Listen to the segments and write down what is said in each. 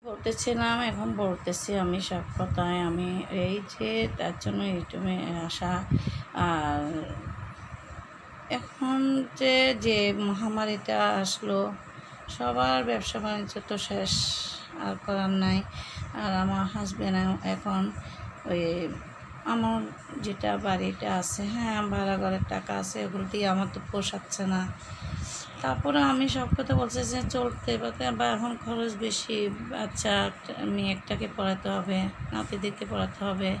বলতেছিলাম, এখন বলতেছি আমি সব কথায়। আমি এই যে তার জন্য ইউটিউবে আসা। আর এখন যে মহামারীটা আসলো, সবার ব্যবসা বাণিজ্য তো শেষ, আর করার নাই। আর আমার হাজব্যান্ড এখন ওই আমার যেটা বাড়িটা আছে, হ্যাঁ ভাড়া ঘরের টাকা আছে, ওগুলো দিয়ে আমার তো পোষাচ্ছে না। তারপরে আমি সব কথা বলছি যে চলতে বা এখন খরচ বেশি, বাচ্চা মেয়েটাকে পড়াতে হবে, নাতিদেরকে পড়াতে হবে।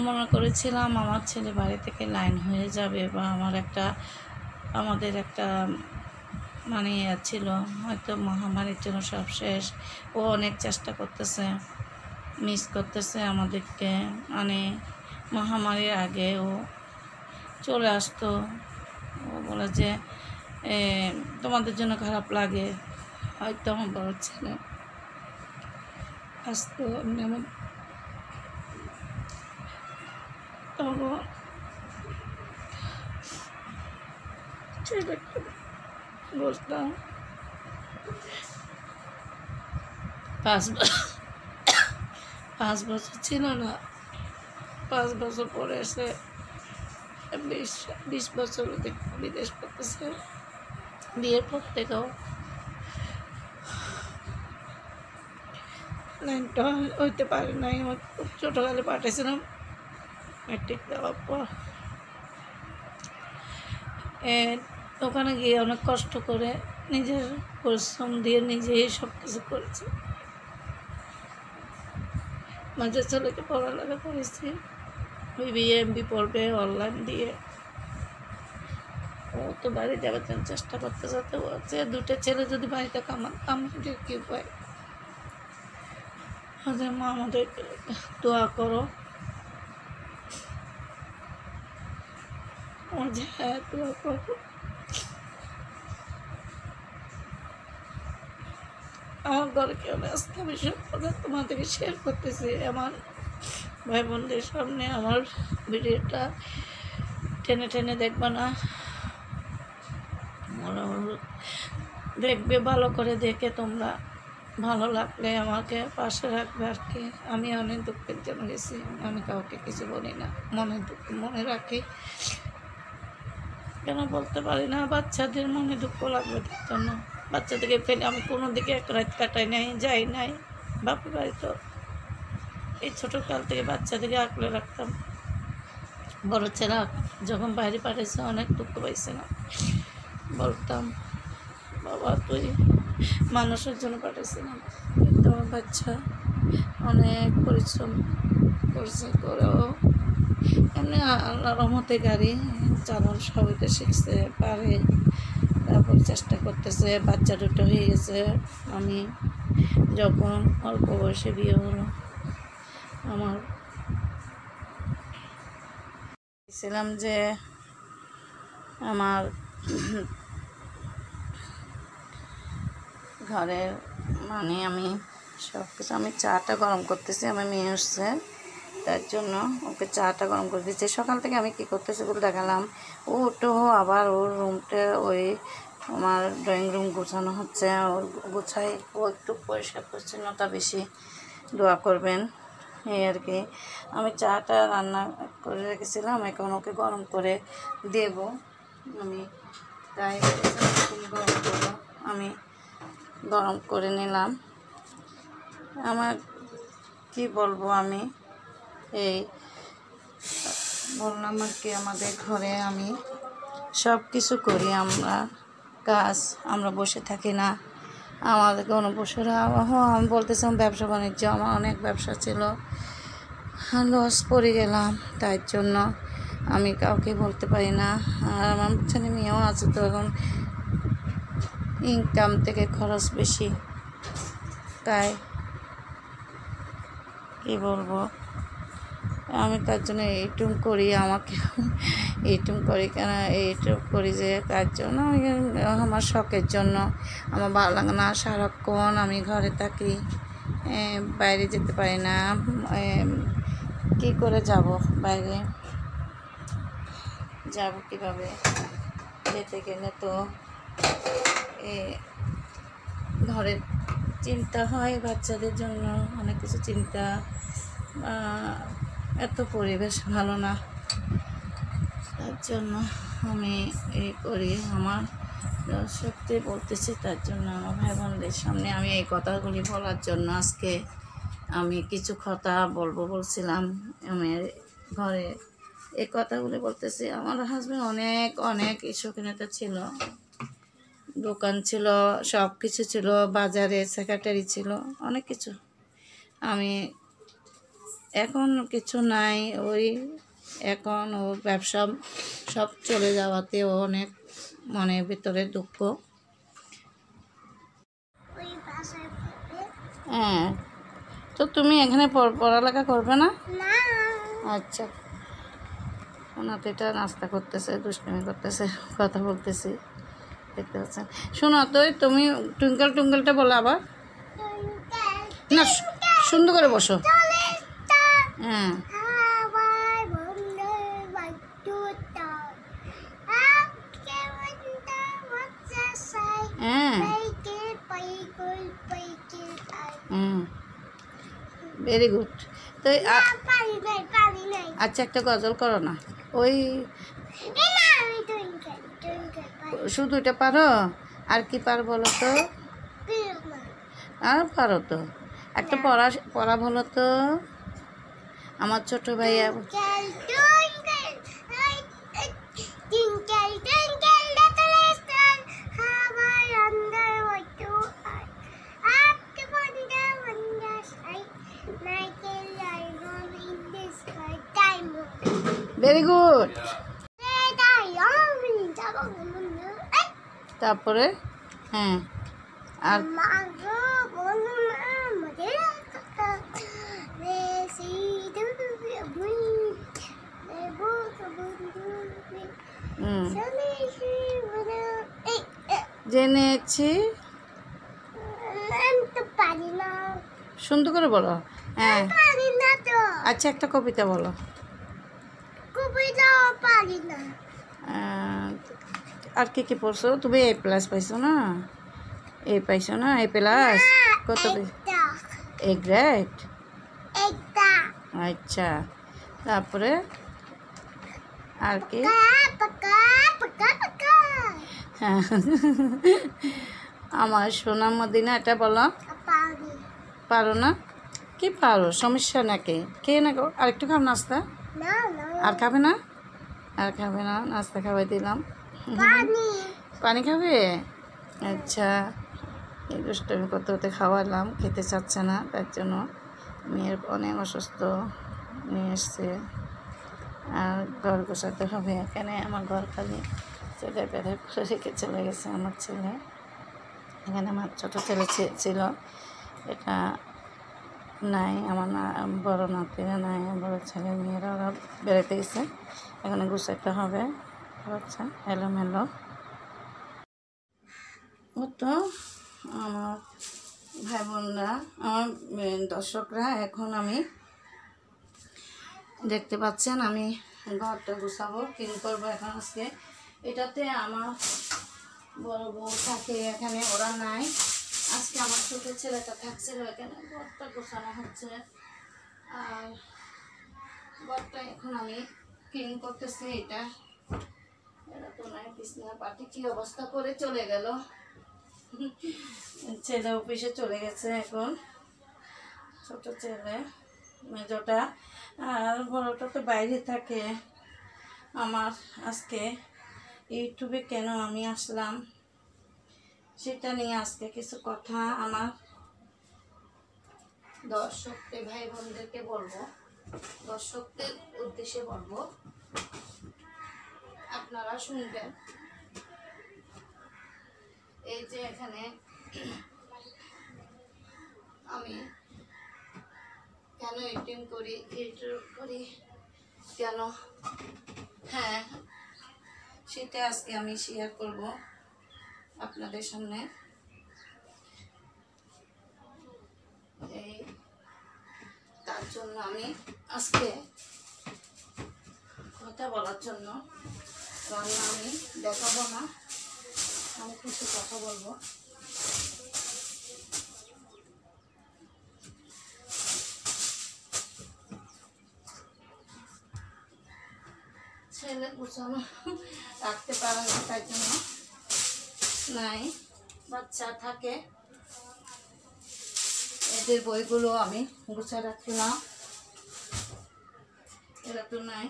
মনে করেছিলাম আমার ছেলে বাড়ি থেকে লাইন হয়ে যাবে, বা আমাদের একটা মানে ছিল, হয়তো মহামারীর জন্য সব শেষ। ও অনেক চেষ্টা করতেছে, মিস করতেছে আমাদেরকে। মানে মহামারীর আগে ও চলে আসতো। ও বলে যে তোমাদের জন্য খারাপ লাগে, হয়তো আমার বড় ছেলে আসতো যেমন, তখন ছেলেকে বসতাম 5 বছর ছিল না, 5 বছর পরে এসে 20 বছর বিদেশ করতেছে। বিয়ের পর থেকেও লাইনটা হইতে পারে নাই। আমার খুব ছোটোকালে পাঠিয়েছিলাম ম্যাট্রিক দেওয়ার পর। ওখানে গিয়ে অনেক কষ্ট করে নিজের পরিশ্রম দিয়ে নিজেই সব কিছু করেছি। মাঝে ছেলেকে পড়ালেখা করেছি, BBA MB পড়বে অনলাইন দিয়ে। ও তো বাড়ি যাওয়ার জন্য চেষ্টা করতে যাতে বলছে 2টা ছেলে যদি বাড়িতে আমাদের কী পায়। আমাদের মা আমাদের দোয়া করো। হ্যাঁ, দোয়া করো। আমার ঘরে কেউ আজকে আমি সব কথা তোমাদেরকে শেয়ার করতেছি। আমার ভাই বোনদের সামনে আমার ভিডিওটা টেনে টেনে দেখবে না, দেখবে ভালো করে, দেখে তোমরা ভালো লাগলে আমাকে পাশে রাখবে আর কি। আমি অনেক দুঃখের জন্য গেছি, আমি কাউকে কিছু বলি না, মনে দুঃখ মনে রাখি, কেন বলতে পারি না। বাচ্চাদের মনে দুঃখ লাগবে তার জন্য। বাচ্চাদেরকে ফেলে আমি কোনো দিকে এক রাত কাটাই নাই, যাই নাই বাপের বাড়ি। তো এই ছোটোকাল থেকে বাচ্চাদেরকে আঁকলে রাখতাম। বড় ছেলে যখন বাইরে পাঠিয়েছে অনেক দুঃখ পাইছে না, বলতাম বাবা তুই মানুষের জন্য পাঠিয়েছিলাম, কিন্তু আমার বাচ্চা অনেক পরিশ্রম করছে, করেও এমনি আল্লাহর রহমতে গাড়ি চালানো সবাইতে শিখছে, পারে। তারপর চেষ্টা করতেছে, বাচ্চা দুটো হয়ে গেছে। আমি যখন অল্প বয়সে বিয়ে হলো, আমার ছিলাম যে আমার ঘরের মানে আমি সব কিছু, আমি চাটা গরম করতেছি, আমার মেয়ে আসছে তার জন্য ওকে চাটা গরম করে দিচ্ছি। সকাল থেকে আমি কী করতেছি বলে দেখালাম। ও ওটো আবার ওর রুমটা ওই আমার ড্রয়িং রুম গোছানো হচ্ছে, ওর গোছাই। ও একটু পরিষ্কার পরিচ্ছন্নতা বেশি, দোয়া করবেন এই আর কি। আমি চাটা রান্না করে রেখেছিলাম, এখন ওকে গরম করে দেব আমি, তাই গরম করবো। আমি গরম করে নিলাম। আমার কি বলবো, আমি এই বললাম আর কি, আমাদের ঘরে আমি সব কিছু করি, আমরা কাজ, আমরা বসে থাকি না। আমাদের কোনো বসে আমি বলতেছিলাম ব্যবসা বাণিজ্য, আমার অনেক ব্যবসা ছিল, লস পড়ে গেলাম, তাই জন্য আমি কাউকে বলতে পারি না। আর আমার ছেলে মেয়েও আছে, তো এখন ইনকাম থেকে খরচ বেশি, তাই কী বলবো, আমি তার জন্য এইটুম করি। আমাকে এইটুম করি কেন, এইটুম করি যে তার জন্য, আমার শখের জন্য। আমার ভালো লাগে না সারাক্ষণ আমি ঘরে থাকি, বাইরে যেতে পারি না। কী করে যাব বাইরে, যাব কীভাবে, যেতে গেলে তো ঘরের চিন্তা হয় বাচ্চাদের জন্য, অনেক কিছু চিন্তা। এত পরিবেশ ভালো না, তার জন্য আমি এই করি। আমার সত্যি বলতেছি, তার জন্য আমার ভাই বোনদের সামনে আমি এই কথাগুলি বলার জন্য আজকে আমি কিছু কথা বলছিলাম। আমি ঘরে এই কথাগুলি বলতেছি। আমার হাজব্যান্ড অনেক অনেক শৌখিনতা ছিল, দোকান ছিল, সব কিছু ছিল, বাজারে সেক্রেটারি ছিল, অনেক কিছু। আমি এখন কিছু নাই, ওই এখন ওর ব্যবসা সব চলে যাওয়াতে ও অনেক মনের ভিতরে দুঃখ। হ্যাঁ, তো তুমি এখানে পড়ালেখা করবে না? আচ্ছা, ওনাতে নাস্তা করতেছে, দুষ্টামি করতেছে, কথা বলতেছি, দেখতে পাচ্ছেন। শোনো তো, তুমি টুইঙ্কেল টুইঙ্কেলটা বলো আবার। না, সুন্দর করে বসো। হ্যাঁ, ভেরি গুড। তো আচ্ছা, একটা গজল করো না। ওই শুধু এটা পারো? আর কি পারো বলো তো? আর পারো তো, একটা পড়া বলো তো। আমার ছোট ভাইয়া ভেরি গুড। তারপরে হ্যাঁ, আর জেনেছি, সুন্দর করে বলো। হ্যাঁ, আচ্ছা, একটা কবিতা বলো। আর কি পড়ছো তুমি? A+ পাইছো না? এ পাইছো না? A+? কত? A grade. আচ্ছা, তারপরে আর কি? আমার সোনা মদিনা, এটা বলো। পারো না? কি পারো, সমস্যা নাকি? খেয়ে না গো, আরেকটু খাও নাস্তা। আর খাবে না? আর খাবে না? নাস্তা খাওয়াই দিলাম। পানি খাবে? আচ্ছা, এই দুষ্টমি করতে করতে খাওয়ালাম, খেতে চাচ্ছে না, তার জন্য মেয়ের অনেক অসুস্থ, নিয়ে এসছে। আর ঘর গোছাতে হবে, এখানে আমার ঘর খালি ছেলে বেড়ে করে রেখে চলে গেছে আমার ছেলে। এখানে আমার ছোটো ছেলে ছিল, এটা নাই, আমার বড় নাতিরা নাই, বড় ছেলে মেয়েরা ওরা বেড়াতে গেছে, এখানে গুছাইতে হবে। আচ্ছা, এলোমেলো ও তো। আমার ভাই বোনরা, আমার দর্শকরা, এখন আমি দেখতে পাচ্ছেন আমি ঘরটা গুছাবো, ক্লিন করবো এখন আজকে। এটাতে আমার বড় বউ থাকে, এখানে ওরা নাই, আজকে আমার ছোটো ছেলেটা থাকছিল, এখানে ঘরটা গোছানো হচ্ছে। আর ঘরটা এখন আমি ক্লিন করতেছি। এটা তো নাই, বিছনা পাটি কি অবস্থা করে চলে গেল। ছেলে অফিসে চলে গেছে এখন, ছোট ছেলে, মেজোটা, আর বড়টা তো বাইরে থাকে। আমার আজকে ইউটিউবে কেন আমি আসলাম সেটা নিয়ে আজকে কিছু কথা আমার দর্শকদের ভাই বোনদেরকে বলবো, দর্শকদের উদ্দেশ্যে বলবো, আপনারা শুনবেন। এই যে এখানে আমি কেন ইউটিউব করি কেন, হ্যাঁ, সেটা আজকে আমি শেয়ার করব আপনাদের সামনে। এই তার জন্য আমি আজকে কথা বলার জন্য, রান্না আমি দেখাবো না, আমি কিছু কথা বলবো। গুছানো রাখতে পারে না, তাই জন্য নাই। বাচ্চা থাকে, এদের বইগুলো আমি গুছিয়ে রাখলাম, এরা তো নাই,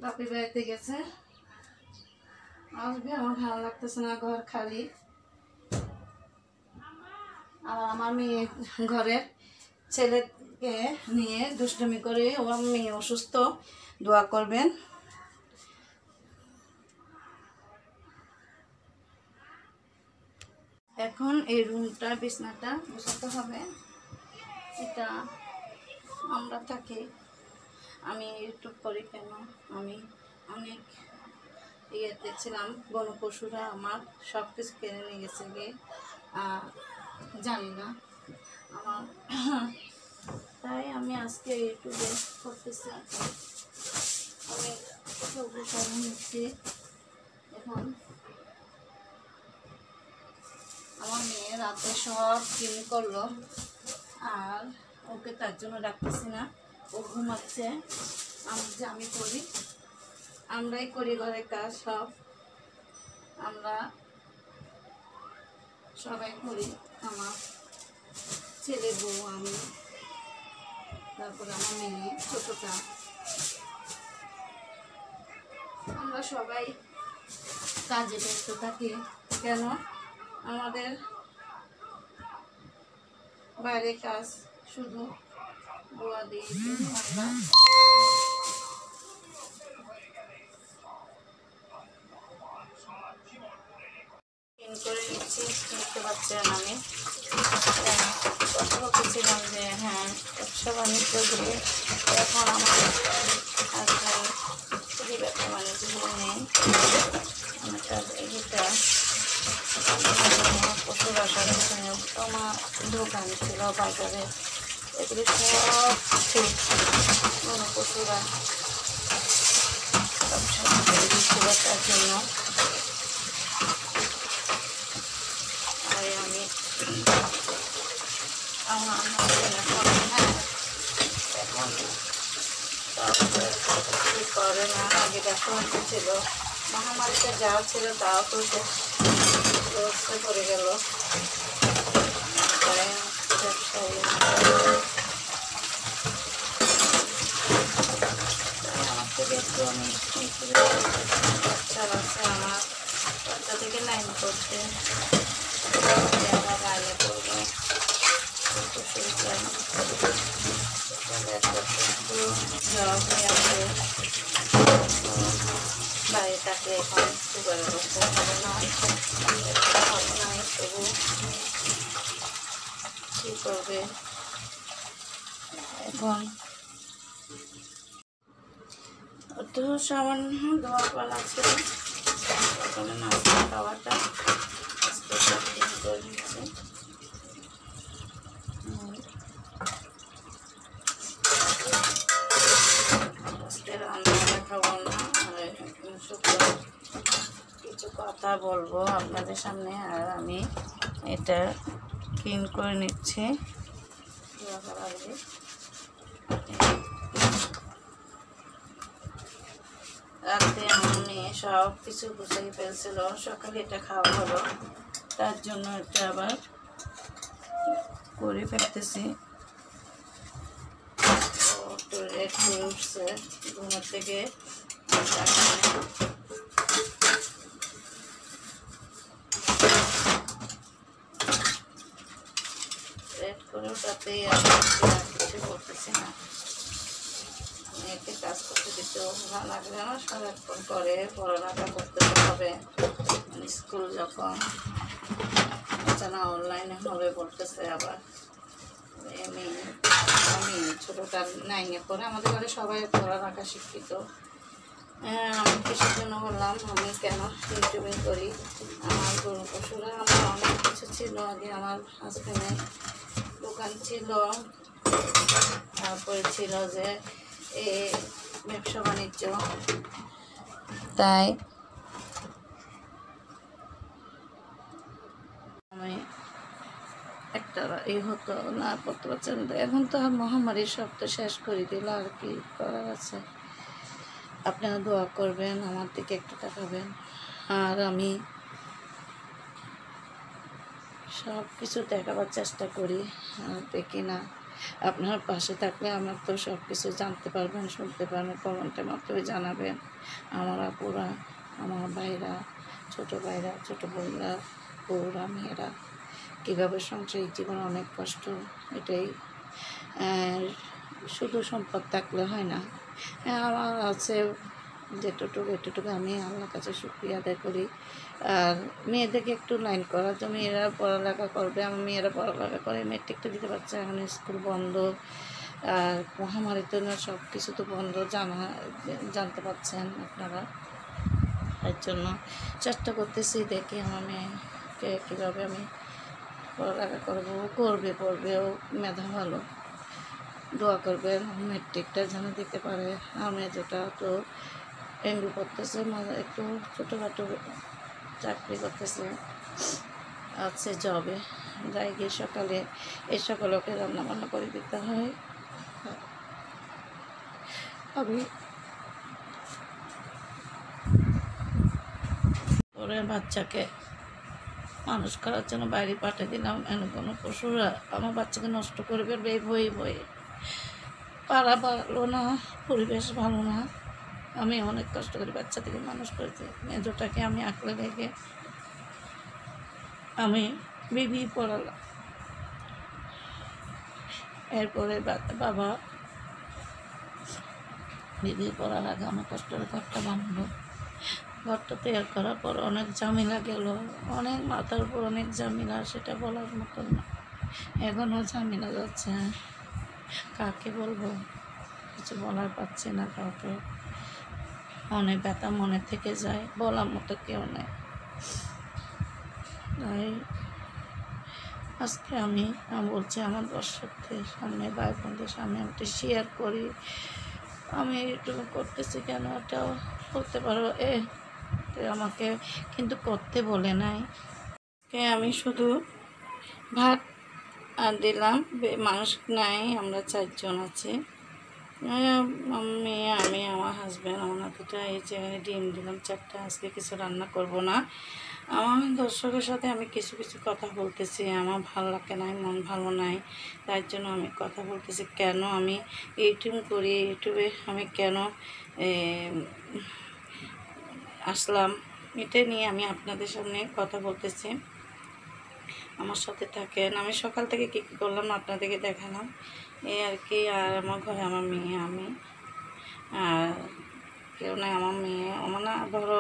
বাপি বাড়িতে গেছে, আসবে। আমার ভালো লাগতেছে না, ঘর খালি। আর আমার মেয়ে ঘরের ছেলেকে নিয়ে দুষ্টুমি করে, ও মেয়ে অসুস্থ, দোয়া করবেন। এখন এই রুমটা, বিছনাটা গুছাতে হবে। এটা আমরা থাকি, আমি ইউটিউব করি কেন, আমি অনেক ইয়েতে ছিলাম, বনপশুরা আমার সব কিছু কেড়ে নিয়ে গেছে গিয়ে, জানি না আমার তাই আমি আজকে ইউটিউবে করতেছি। আমি সব নিচ্ছি। এখন আমার মেয়ে রাতে সব ক্লিন করলো, আর ওকে তার জন্য ডাকতেছি না, ও ঘুমাচ্ছে। আমি করি, আমরাই করি ঘরের কাজ সব, আমরা সবাই করি। আমার ছেলে, বউ, আমি, তারপরে আমার মেয়ে ছোটটা, আমরা সবাই কাজে ব্যস্ত থাকি। কেন আমাদের বাইরে কাজ শুধু বুয়া দিয়ে আমরা করে নিচ্ছি। দেখতে পাচ্ছেন আমি কথা বলতেছিলাম যে হ্যাঁ, ব্যবসা বাণিজ্য দিয়ে এখন আমার হাজব্যান্ড খুবই ব্যবসা বাণিজ্য নেই। এটা পশুর আসার পিছনে আমার দোকান ছিল বাজারে, এগুলো সব কোনো পশুরা ব্যবসা ছিল, তার জন্য আমি আমার এখন করে না। আগে ব্যবসা ছিল, মহামারীতে যাওয়া ছিল, তাও তো ব্যবস্থা করে গেল। ব্যবসায়ী আমার থেকে একটু আমি বাচ্চা আছে, আমার বাচ্চা থেকে লাইন করতে বাইরে করবো, বাইরে থাকলে এখন সুগারের অবস্থা হবে না, হবে না, তবু কী করবে। এখন তো সামান্য দোয়া পালা ছিল, প্রথমে নাস্তা খাওয়াটা করে দিচ্ছে। রান্না খাবো না, কিছু কথা বলবো আপনাদের সামনে। আর আমি এটা ক্লিন করে নিচ্ছি। রাতে আমার মেয়ে সব কিছু গুছিয়ে ফেলছিল, সকালে এটা খাওয়া হলো, তার জন্য এটা আবার করে ফেলতেছি। একটু উঠছে ঘুমের থেকে, রেড করে ওটাতেই কিছু করতেছি না। মেয়েকে কাজ করতে দিতেও ভালো লাগবে না, সারাক্ষণ করে পড়ালেখা করতে হবে। স্কুল যখন না অনলাইনে হবে বলতেছে, আবার আমি ছোটোটা 9-এ পড়ে। আমাদের ঘরে সবাই পড়ালেখা শিক্ষিত। আমি কিসের জন্য বললাম, আমি কেন ইউটিউবে করি, আমার গরু পশুরা আমার অনেক কিছু ছিল। আগে আমার হাজব্যান্ডের দোকান ছিল, তারপরে ছিল যে ব্যবসা বাণিজ্য, তাই আমি একটা হতো না পড়তে পারছেন। এখন তো আর মহামারী সব তো শেষ করে দিল, আর কি করার আছে। আপনারা দোয়া করবেন, আমার দিকে একটু তাকাবেন। আর আমি সব কিছু দেখাবার চেষ্টা করি, আর দেখি না। আপনার পাশে থাকলে আমার তো সব কিছু জানতে পারবেন, শুনতে পারবেন, কমেন্টের মাধ্যমে জানাবেন। আমার আপুরা, আমার ভাইরা, ছোটো ভাইরা, ছোটো বোনরা, বউরা, মেয়েরা কীভাবে সংসারিক জীবন অনেক কষ্ট। এটাই শুধু সম্পদ থাকলে হয় না। আমার আছে এতটুকু আমি আল্লাহর কাছে শুকরিয়া আদায় করি। আর মেয়েদেরকে একটু লাইন করা, তো মেয়েরা পড়ালেখা করবে, আমার মেয়েরা পড়ালেখা করে, মেট্রিকটা দিতে পারছে, এখন স্কুল বন্ধ। আর মহামারীতে সব কিছু তো বন্ধ, জানতে পারছেন আপনারা। তার জন্য চেষ্টা করতেছি, দেখি আমার মেয়েকে কীভাবে আমি পড়ালেখা পড়বে, ও মেধা ভালো। দোয়া করবেন মেট্রিকটা যেন দিতে পারে। আমি যেটা তো এমবি করতেছে, একটু ছোটোখাটো চাকরি করতেছে, আছে জবে, যাই গিয়ে সকালে ওকে রান্নাবান্না করে দিতে হয়। আমি ওরে বাচ্চাকে মানুষ করার জন্য বাইরে পাঠিয়ে দিলাম। এনে কোনো পশুরা আমার বাচ্চাকে নষ্ট করে ফেলবে এই ভয়ে পাড়া ভালো না, পরিবেশ ভালো না। আমি অনেক কষ্ট করে বাচ্চা থেকে মানুষ করেছি। মেজোটাকে আমি আঁকলে রেখে আমি বিবি পড়ালাম। এরপরে বাবা বিবি পড়ার আগে আমার কষ্টের ঘরটা বানালো। ঘরটা তৈরি করার পর অনেক ঝামেলা গেল, অনেক মাথার উপর অনেক ঝামেলা, সেটা বলার মতন না। এখনও ঝামেলা যাচ্ছে, কাকে বলবো, কিছু বলার পাচ্ছি না কাউকে। অনেক ব্যথা মনে থেকে যায়, বলার মতো কেউ নেই। তাই আজকে আমি বলছি আমার দর্শকদের সামনে, ভাই বোনদের সামনে আমি শেয়ার করি। আমি এটুকু করতেছি কেন, এটাও করতে পারো। আমাকে কিন্তু করতে বলে নাই। আমি শুধু ভাত দিলাম, মানুষ নাই, আমরা 4 জন আছি। আমি আমার হাজব্যান্ড, আমার নাতিটা। এই যে ডিম দিলাম 4টা। আজকে কিছু রান্না করব না। আমার দর্শকের সাথে আমি কিছু কথা বলতেছি, আমার ভালো লাগে নাই, মন ভালো নাই, তাই জন্য আমি কথা বলতেছি। কেন আমি ইউটিউব করি, ইউটিউবে আমি কেন আসলাম, এটা নিয়ে আমি আপনাদের সামনে কথা বলতেছি। আমার সাথে থাকেন। আমি সকাল থেকে কী করলাম আপনাদেরকে দেখালাম, এই আর কি। আর আমার ঘরে আমার মেয়ে, আমি, আর কেউ নাই। আমার মেয়ে, আমার না বড়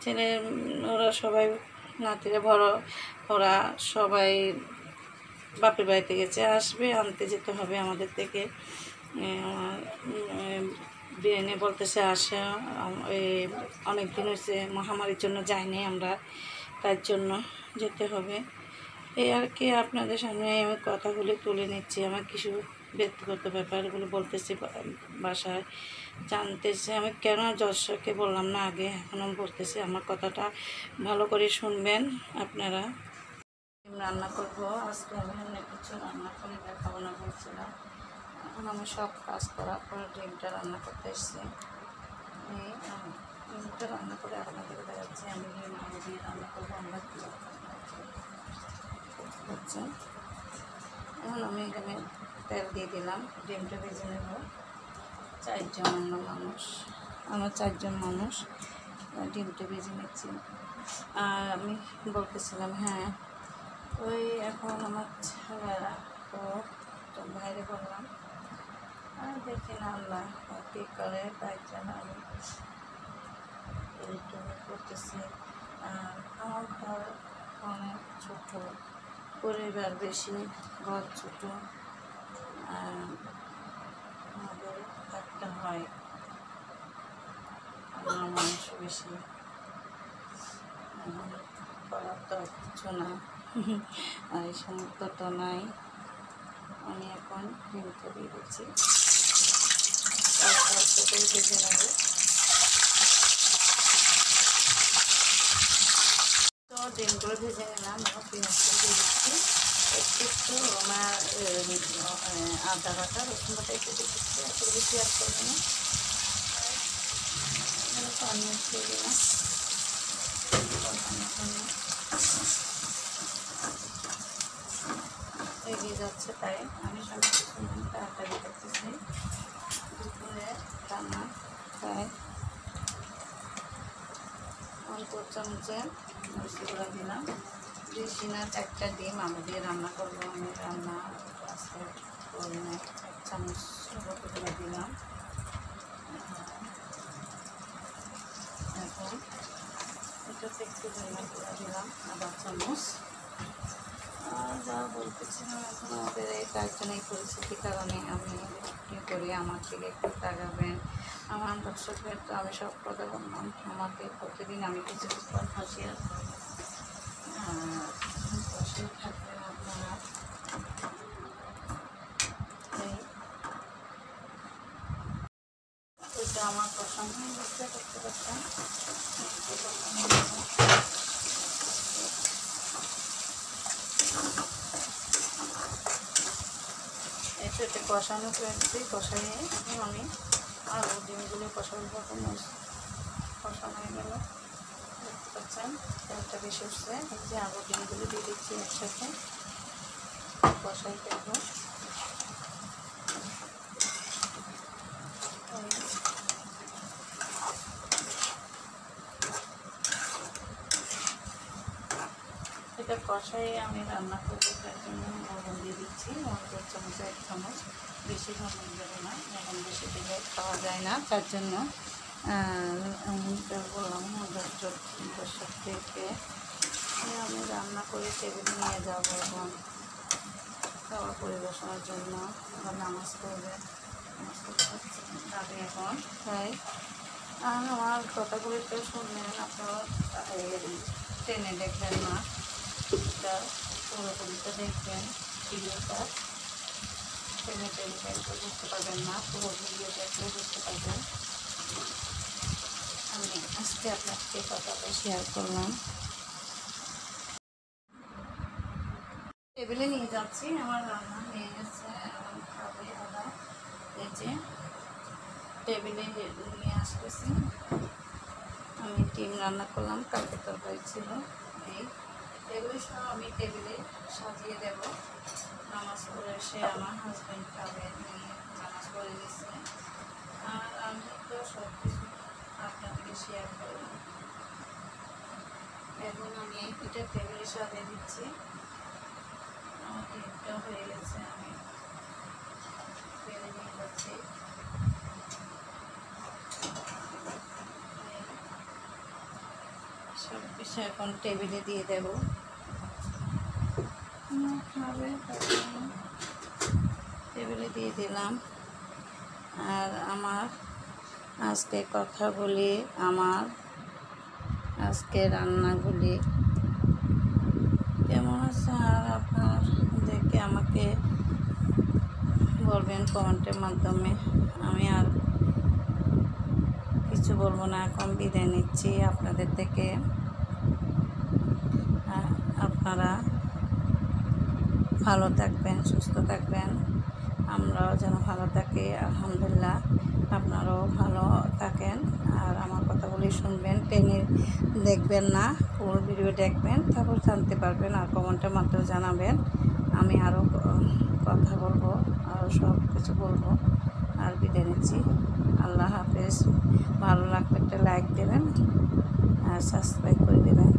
ছেলে, ওরা সবাই নাতিরা বড়, ওরা সবাই বাপের বাড়িতে গেছে, আসবে, আনতে যেতে হবে আমাদের থেকে। বিরিয়ানি বলতেছে আসে, অনেক দিন হয়েছে, মহামারীর জন্য যাইনি আমরা, তার জন্য যেতে হবে। এই আর কি, আপনাদের সামনে আমি কথাগুলি তুলে নিচ্ছি। আমার কিছু ব্যক্তিগত ব্যাপারগুলো বলতেছি, বাসায় জানতেছি। আমি কেন দর্শককে বললাম না আগে, এখনও বলতেছি। আমার কথাটা ভালো করে শুনবেন আপনারা। রান্না করবো আজকে, আমি অনেক কিছু রান্না করে দেখাবো না বলছিলাম। এখন আমি সব কাজ করার পর ডিমটা রান্না করতে এসেছি। ডিমটা রান্না করে আপনাদেরকে দেখাচ্ছি আমি আলু দিয়ে রান্না করবো। আমরা হচ্ছে এখন আমি এখানে তেল দিয়ে দিলাম, ডিমটা ভেজে নেব। 4 জন আমরা 4 জন মানুষ, ডিমটা ভেজে নিচ্ছি। আর আমি বলতেছিলাম, হ্যাঁ, ওই এখন আমার ছেলেরা তো বাইরে বললাম, আর দেখি না আল্লাহ কী করে, তাই জন্য আমি ইউটিউবে করতেছি। আর আমার ঘর অনেক ছোটো, পরিবার বেশি, ঘর ছোটো, আর আমাদের থাকতে হয়, আমার মানুষ বেশি, করার তো কিছু না, আর এই সামর্থ্য তো নাই। আমি এখন ডিমটা দিয়ে দিচ্ছি, ভেজে নেব। তো ডিমগুলো ভেজে নিলাম, এবং পেঁয়াজটা দিয়ে দিচ্ছি। একটু আমার আদা বাটা রসুন বাটা একটু দিচ্ছি, এত বেশি অ্যাড করবো না। পানি দিয়ে দিলাম এগিয়ে যাচ্ছে, তাই আমি সব কিছু তাড়াতাড়ি করতেছি। দুপুরে রান্না তাই 1 চামচে মরিচি গুঁড়া দিলাম। বেশি না, 1টা ডিম আলু দিয়ে রান্না করবো আমি। রান্না আজকে করি না। 1 চামচ গুঁড়া দিলাম। এখন এটাতে একটু ধনিয়া গুঁড়া দিলাম, 1/2 চামচ। আর যা বলতেছিলাম, এখন আমাদের এই কাজজনের পরিস্থিতির কারণে আমি কী করি, আমার থেকে একটু তাকাবেন। আমার দর্শকদের তো আমি সব কথা বললাম, আমাকে প্রতিদিন আমি কিছু কিছু কথা শেয়ার করবো, পাশে থাকবেন আপনারা। ওইটা আমার পছন্দ বুঝতে করতে পারতাম। এটা কষানো করেছি, কষাইয়ে এখন আমি আলু ডিমগুলো কষানো কষানো হয়ে গেল। দেখতে পাচ্ছেন তেলটা বেশি উঠছে। এই যে আলু ডিমগুলো দিয়ে দিচ্ছি একসাথে, কষাই ফেলবো। এটা কষাই আমি রান্না করবো, তার জন্য লবণ দিয়ে দিচ্ছি। 1 চামচ, 1 চামচ, বেশি লবণ দেবো না, লবণ বেশি দিলে খাওয়া যায় না। তার জন্য বললাম দর্শকদেরকে আমি রান্না করে টেবিলে নিয়ে যাবো এবং খাওয়া পরিবেশনের জন্য। আবার নামাজ পড়বে, নামাজ পড়তে এখন। তাই আর আমার কথাগুলো একটু শুনলেন, আপনারা টেনে দেখবেন না, এটা পুরোপুরিটা দেখবেন। ভিডিওটা টেনে একটু বুঝতে পারবেন না, পুরো ভিডিও দেখলে বুঝতে পারবেন। আমি আজকে আপনাকে কথাটা শেয়ার করলাম। টেবিলে নিয়ে যাচ্ছি, আমার রান্না হয়ে গেছে, এখন খাবে ওরা। এই যে টেবিলে নিয়ে আসতেছি। আমি ডিম রান্না করলাম, কালকে তরকারি ছিল। এই টেবিলে সব আমি টেবিলে সাজিয়ে দেব। নামাজ পড়ে এসে আমার হাজব্যান্ড খাবে, নিয়ে নামাজ পড়ে গেছে। আর আমি তো সব কিছু আপনাদেরকে শেয়ার করলাম। এখন আমি এটা টেবিলে সাজিয়ে দিচ্ছি। আমার ডিমটা হয়ে গেছে, আমি ফেলে নিয়ে যাচ্ছি। সব কিছু এখন টেবিলে দিয়ে দেব, খাবে। টেবিলে দিয়ে দিলাম। আর আমার আজকে কথাগুলি, আমার আজকে রান্নাগুলি কেমন আছে, আর আপনাদেরকে আমাকে বলবেন কমেন্টের মাধ্যমে। আমি আর কিছু বলবো না, এখন বিদায় নিচ্ছি আপনাদের থেকে। আপনারা ভালো থাকবেন, সুস্থ থাকবেন, আমরাও যেন ভালো থাকি। আলহামদুলিল্লাহ, আপনারাও ভালো থাকেন। আর আমার কথাগুলি শুনবেন, টেনে দেখবেন না, পুরো ভিডিও দেখবেন, তারপর জানতে পারবেন। আর কমেন্টের মাধ্যমে জানাবেন, আমি আরও কথা বলবো, আরও সব কিছু বলবো। আর বিদায় নিচ্ছি, আল্লাহ হাফেজ। ভালো লাগলে একটা লাইক দেবেন আর সাবস্ক্রাইব করে দেবেন।